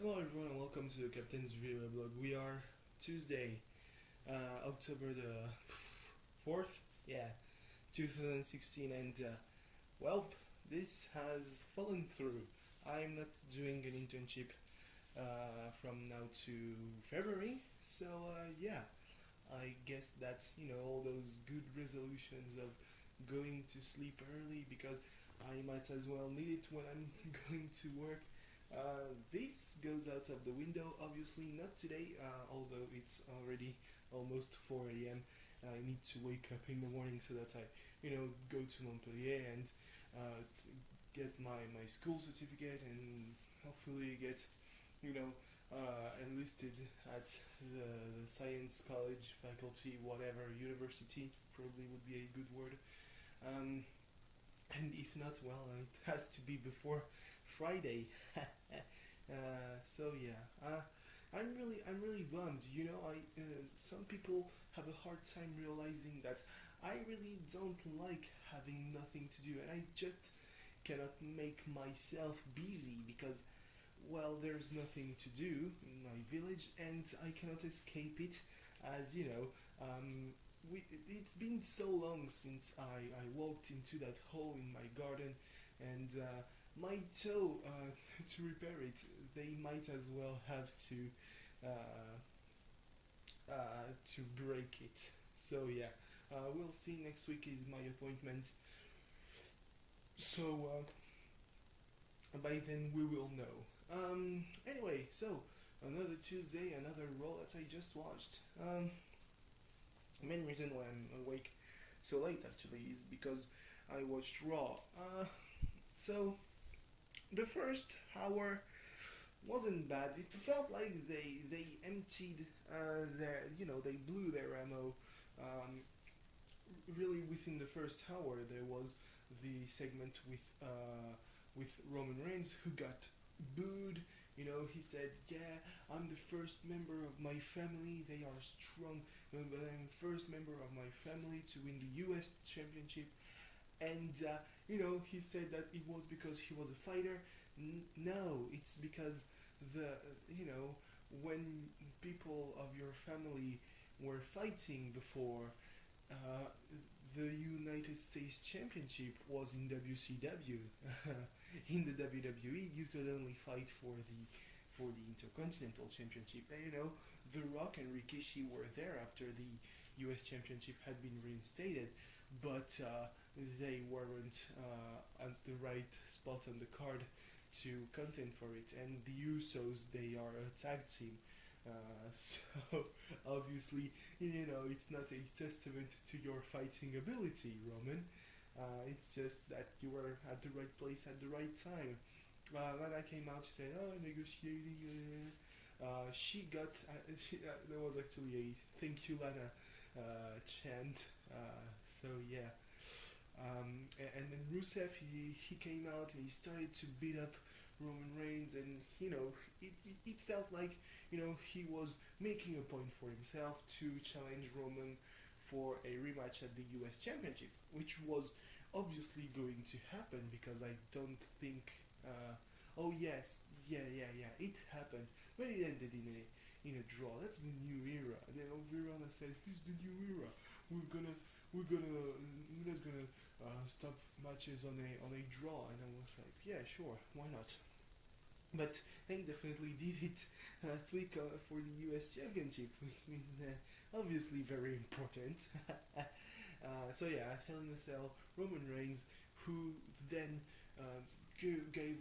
Hello everyone and welcome to Captain's Videoweblog. We are Tuesday, October the 4th, yeah, 2016 and well, this has fallen through. I'm not doing an internship from now to February, so yeah, I guess that, all those good resolutions of going to sleep early because I might as well need it when I'm going to work. This goes out of the window, obviously not today, although it's already almost 4 a.m. I need to wake up in the morning so that I, go to Montpellier and get my school certificate and hopefully get, enlisted at the science college, faculty, whatever, university, probably would be a good word. Um, and if not, well, it has to be before Friday. So yeah, I'm really bummed. Some people have a hard time realizing that I really don't like having nothing to do, and I just cannot make myself busy because, well, there's nothing to do in my village, and I cannot escape it. As you know, it's been so long since I walked into that hole in my garden, and my toe, to repair it, they might as well have uh, to break it. So yeah, we'll see. Next week is my appointment. So by then we will know. Anyway, so another Tuesday, another role that I just watched. The main reason why I'm awake so late actually is because I watched Raw. So the first hour wasn't bad. It felt like they emptied they blew their ammo. Um, Really, within the first hour, there was the segment with Roman Reigns who got booed. He said, "Yeah, I'm the first member of my family. They are strong, but I'm the first member of my family to win the U.S. Championship." And he said that it was because he was a fighter. No, it's because the when people of your family were fighting before, uh, the United States Championship was in WCW. In the WWE, you could only fight for the Intercontinental Championship. And The Rock and Rikishi were there after the U.S. Championship had been reinstated, but they weren't at the right spot on the card to contend for it. And the Usos, they are a tag team. So obviously, it's not a testament to your fighting ability, Roman. It's just that you were at the right place at the right time. Lana came out. She said, "Oh, negotiating." There was actually a "Thank you, Lana" chant. So yeah. And then Rusev, he came out and he started to beat up Roman Reigns, and it felt like he was making a point for himself to challenge Roman for a rematch at the U.S. Championship, which was obviously going to happen because I don't think. Oh yes, yeah, it happened, but it ended in a draw. That's the new era. And then Verona said, "Who's the new era? We're gonna we're not gonna stop matches on a draw." And I was like, "Yeah, sure, why not?" But they definitely did it last week for the U.S. Championship, which means obviously very important. So yeah, at Hell in a Cell, Roman Reigns, who then gave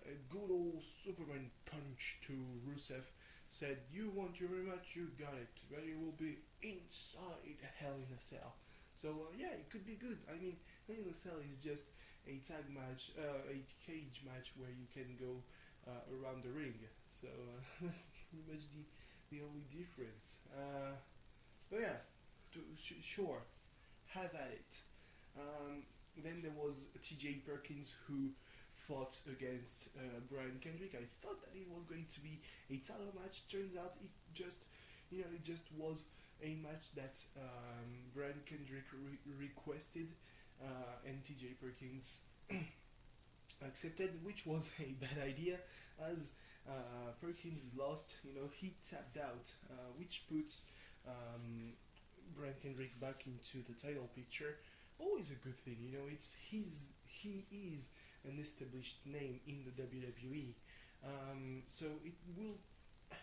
a good old Superman punch to Rusev, said, "You want your rematch? You got it. But it will be inside Hell in a Cell." So yeah, it could be good. I mean, Hell in a Cell is just a tag match, a cage match where you can go around the ring. So that's pretty much the only difference. But yeah, sure, have at it. Then there was T.J. Perkins who fought against Brian Kendrick. I thought that it was going to be a title match. Turns out it just was a match that Brian Kendrick requested, and T.J. Perkins accepted, which was a bad idea, as Perkins lost. He tapped out, which puts Brian Kendrick back into the title picture. Always a good thing. He is an established name in the WWE. So it will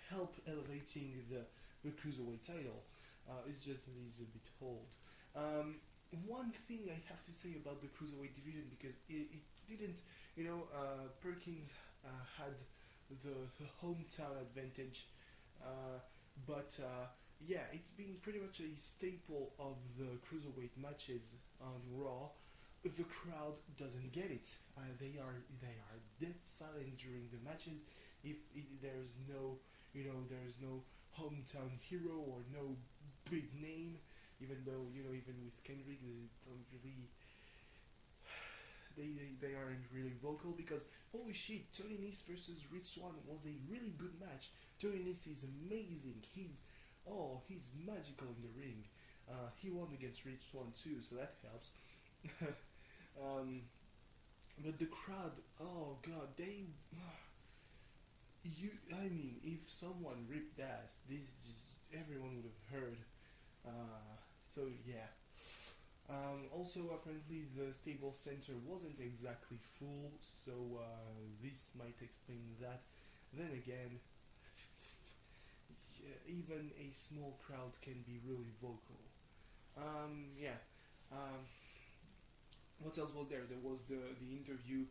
help elevating the cruiserweight title. It's just that he's a bit old. One thing I have to say about the cruiserweight division, because it didn't, Perkins had the hometown advantage, but yeah, it's been pretty much a staple of the cruiserweight matches on Raw. The crowd doesn't get it. They are dead silent during the matches. If there's no there's no hometown hero or no big name, even though even with Kendrick they don't really they aren't really vocal, because holy shit, Tony Nese versus Rich Swann was a really good match. Tony Nese is amazing. He's magical in the ring. He won against Rich Swann too, so that helps. But the crowd, oh god, I mean, if someone ripped ass, this just everyone would have heard. So yeah. Also, apparently the stable center wasn't exactly full, so this might explain that. Then again, even a small crowd can be really vocal. Yeah. What else was there? There was the interview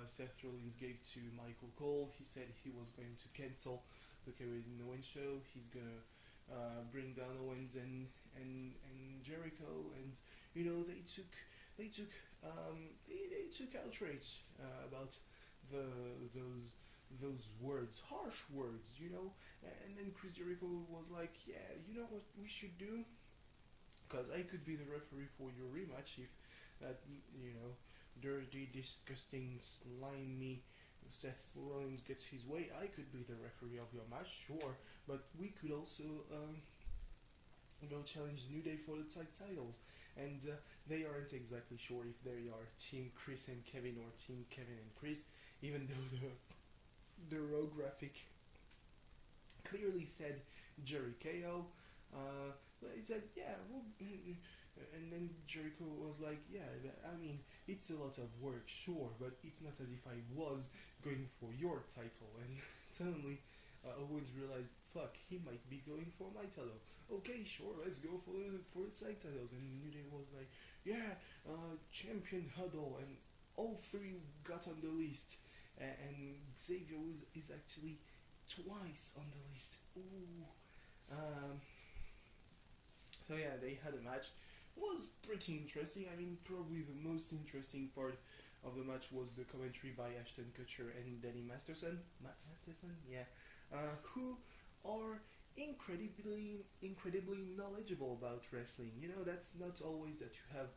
Seth Rollins gave to Michael Cole. He said he was going to cancel the Kevin Owens show. He's gonna bring down Owens and Jericho, and they took outrage about those words, harsh words, and then Chris Jericho was like, yeah, you know what we should do, because I could be the referee for your rematch if that dirty, disgusting, slimy Seth Rollins gets his way. I could be the referee of your match, sure, but we could also go challenge New Day for the titles. And they aren't exactly sure if they are Team Chris and Kevin or Team Kevin and Chris, even though the Raw graphic clearly said Jerry KO. He said, yeah, and then Jericho was like, yeah, I mean, it's a lot of work, sure, but it's not as if I was going for your title. And suddenly Owens realized, fuck, he might be going for my title. Okay, sure, let's go for the tag titles. And New Day was like, yeah, champion huddle, and all three got on the list. And Xavier is actually twice on the list. Ooh. So yeah, they had a match. It was pretty interesting. I mean, probably the most interesting part of the match was the commentary by Ashton Kutcher and Danny Masterson. Yeah, who are incredibly knowledgeable about wrestling. That's not always that you have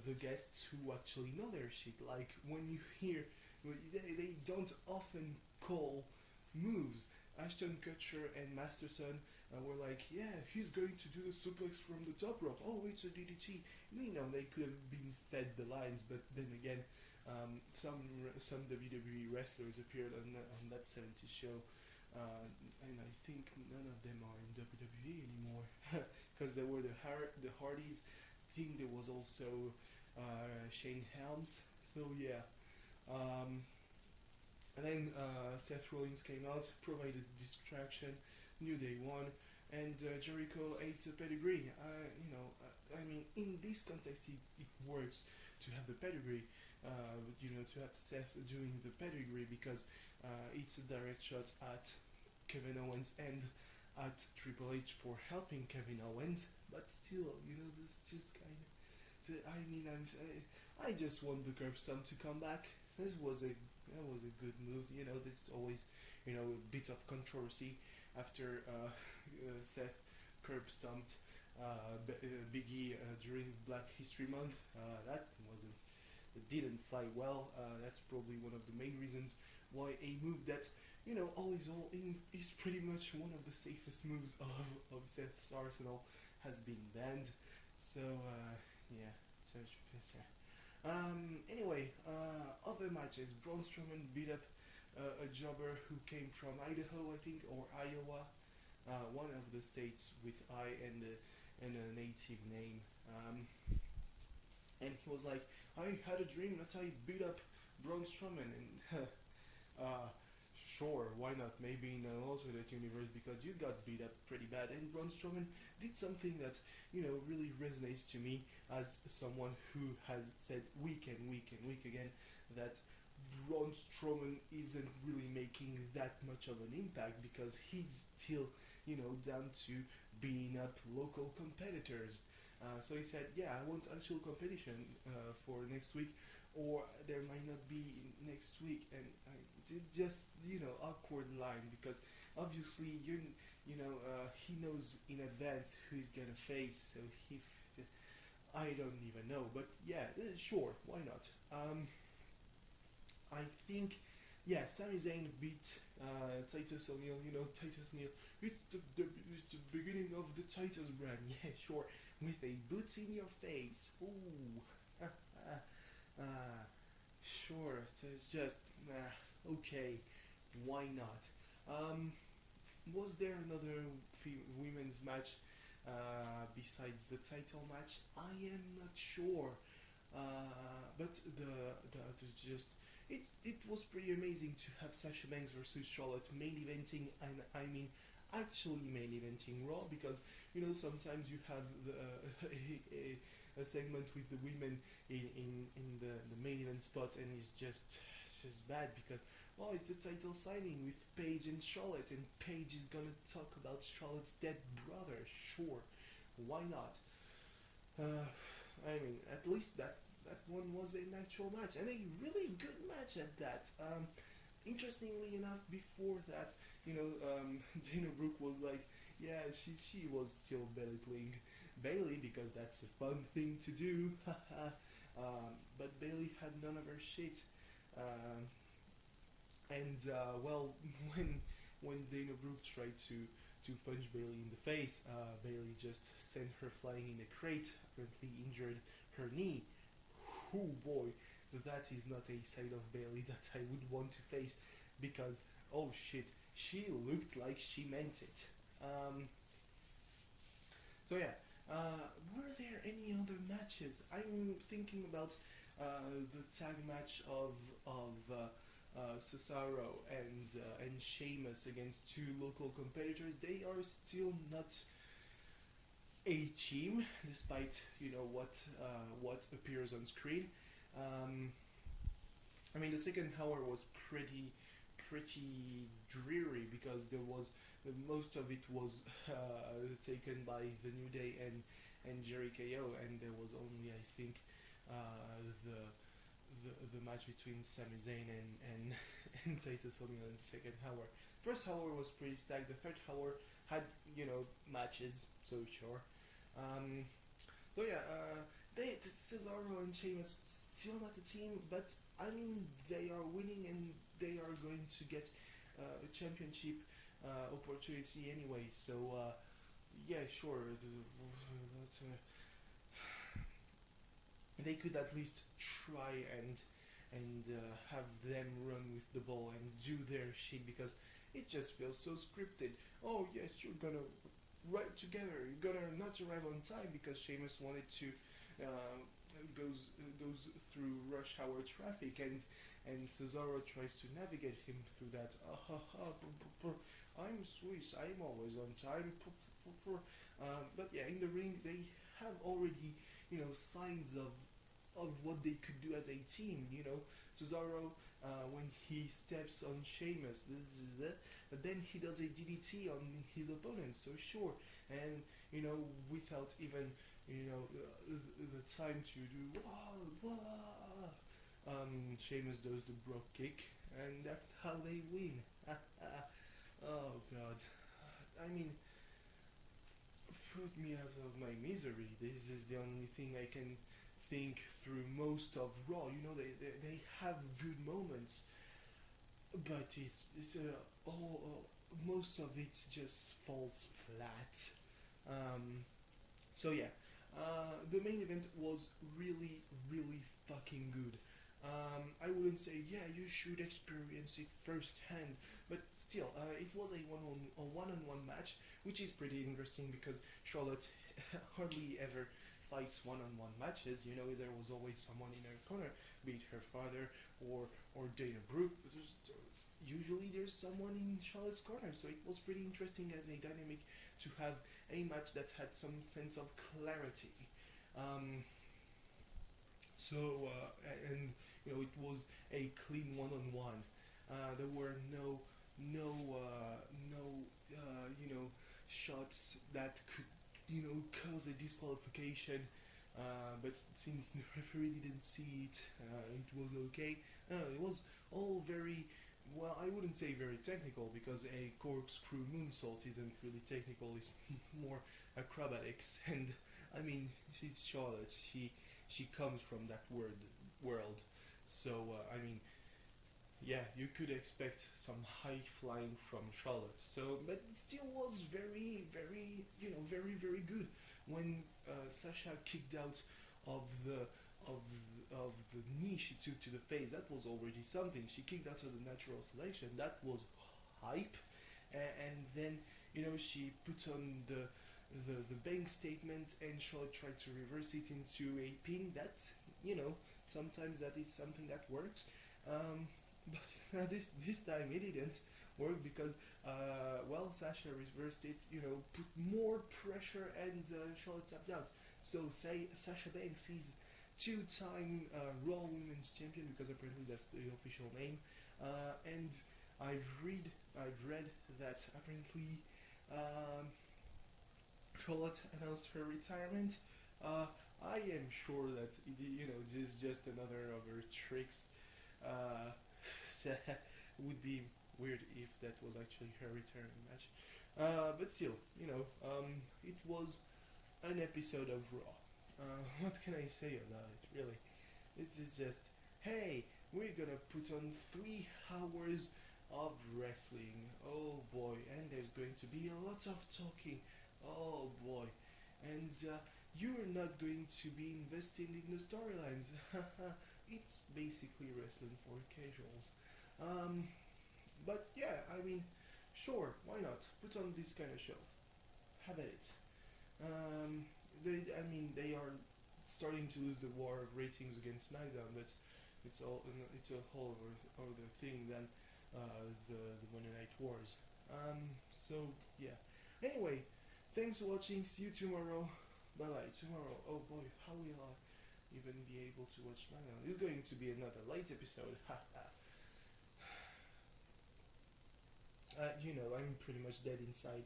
the guests who actually know their shit. Like when you hear, they don't often call moves. Ashton Kutcher and Masterson were like, yeah, he's going to do the suplex from the top rope. Oh, it's a DDT. They could have been fed the lines, but then again, some WWE wrestlers appeared on that 70s show, and I think none of them are in WWE anymore, because there were the Hardys. I think there was also Shane Helms. So yeah. And then Seth Rollins came out, provided distraction. New Day won, and Jericho ate a pedigree. I mean, in this context, it works to have the pedigree. To have Seth doing the pedigree, because it's a direct shot at Kevin Owens and at Triple H for helping Kevin Owens. But still, this just kind of. I mean, I just want the curb stomp to come back. That was a good move. There's always a bit of controversy after Seth curb stomped Big E during Black History Month. It didn't fly well. That's probably one of the main reasons why a move that all in is pretty much one of the safest moves of Seth's arsenal has been banned. So yeah. Anyway, other matches. Braun Strowman beat up a jobber who came from Idaho, I think, or Iowa, one of the states with I and a native name. And he was like, I had a dream that I beat up Braun Strowman, and uh, sure, why not? Maybe in an alternate universe because you got beat up pretty bad, and Braun Strowman did something that really resonates to me as someone who has said week and week and week again that Braun Strowman isn't really making that much of an impact because he's still down to beating up local competitors. So he said, yeah, I want actual competition for next week, or there might not be next week. And I did just, awkward line because obviously he knows in advance who he's gonna face. So I don't even know, but yeah, sure, why not? I think, yeah, Sami Zayn beat Titus O'Neil. Titus O'Neil. It's the beginning of the Titus brand. Yeah, sure. With a boot in your face. Ooh. Sure. So it's just okay. Why not? Was there another women's match besides the title match? I am not sure. But the just it was pretty amazing to have Sasha Banks versus Charlotte main eventing, and I mean actually main eventing Raw, because sometimes you have a segment with the women in the main event spot, and it's just bad because it's a title signing with Paige and Charlotte, and Paige is gonna talk about Charlotte's dead brother. Sure, why not? I mean, at least that one was an actual match, and a really good match at that. Interestingly enough, before that, Dana Brooke was like, yeah, she was still belly playing Bailey because that's a fun thing to do. But Bailey had none of her shit. Well, when Dana Brooke tried to punch Bailey in the face, Bailey just sent her flying in a crate, apparently injured her knee. Oh boy, that is not a side of Bailey that I would want to face, because oh shit, she looked like she meant it. So yeah, were there any other matches? I'm thinking about the tag match of Cesaro and Sheamus against two local competitors. They are still not a team, despite what appears on screen. I mean, the second hour was pretty dreary because there was most of it was taken by the New Day and Jerry KO, and there was only, I think, the match between Sami Zayn and Titus O'Neil in the second hour. First hour was pretty stacked. The third hour had matches, so sure. So yeah, Cesaro and Sheamus still not a team, but I mean they are winning and they are going to get a championship opportunity anyway. So yeah, sure. They could at least try and have them run with the ball and do their shit, because it just feels so scripted. Oh yes, you're gonna ride together. You're gonna not arrive on time because Sheamus wanted to goes through rush hour traffic, and Cesaro tries to navigate him through that. I'm Swiss. I'm always on time. But yeah, in the ring they have already signs of what they could do as a team. Cesaro, when he steps on Sheamus, but then he does a DDT on his opponent. So sure, and without even the time to do Sheamus does the Brock kick, and that's how they win. Oh god, I mean, put me out of my misery. This is the only thing I can think through most of Raw. They have good moments, but it's most of it just falls flat. So yeah, the main event was really fucking good. I wouldn't say yeah you should experience it firsthand, but still, it was a one-on-one match, which is pretty interesting because Charlotte hardly ever fights one-on-one matches. You know, there was always someone in her corner, be it her father or Dana Brooke. Usually there's someone in Charlotte's corner, so it was pretty interesting as a dynamic to have a match that had some sense of clarity. Um, and it was a clean one-on-one. There were no shots that could cause a disqualification. But since the referee didn't see it, it was okay. It was all very well. I wouldn't say very technical because a corkscrew moonsault isn't really technical. It's more acrobatics, and I mean she's Charlotte. She comes from that world. So I mean, yeah, you could expect some high flying from Charlotte. So, but it still was very, very, very good when Sasha kicked out of the of the knee she took to the face. That was already something. She kicked out of the natural selection. That was hype, and then she put on the bank statement, and Charlotte tried to reverse it into a pin. That sometimes that is something that works. But this time it didn't work because Sasha reversed it. Put more pressure, and Charlotte tapped out. So say Sasha Banks is two-time Raw Women's Champion because apparently that's the official name. And I've read that apparently Charlotte announced her retirement. I am sure that this is just another of her tricks. Would be weird if that was actually her returning match. But still, it was an episode of Raw. What can I say about it, really? It's just, hey, we're gonna put on 3 hours of wrestling. Oh boy, and there's going to be a lot of talking. Oh boy. And you're not going to be invested in the storylines. It's basically wrestling for casuals. But yeah, I mean, sure, why not? Put on this kind of show. Have at it. They are starting to lose the war of ratings against SmackDown, but it's a whole other thing than the Monday Night Wars. So yeah. Anyway, thanks for watching. See you tomorrow. Bye bye. Tomorrow. Oh boy, how will I even be able to watch SmackDown? This is going to be another late episode. I'm pretty much dead inside.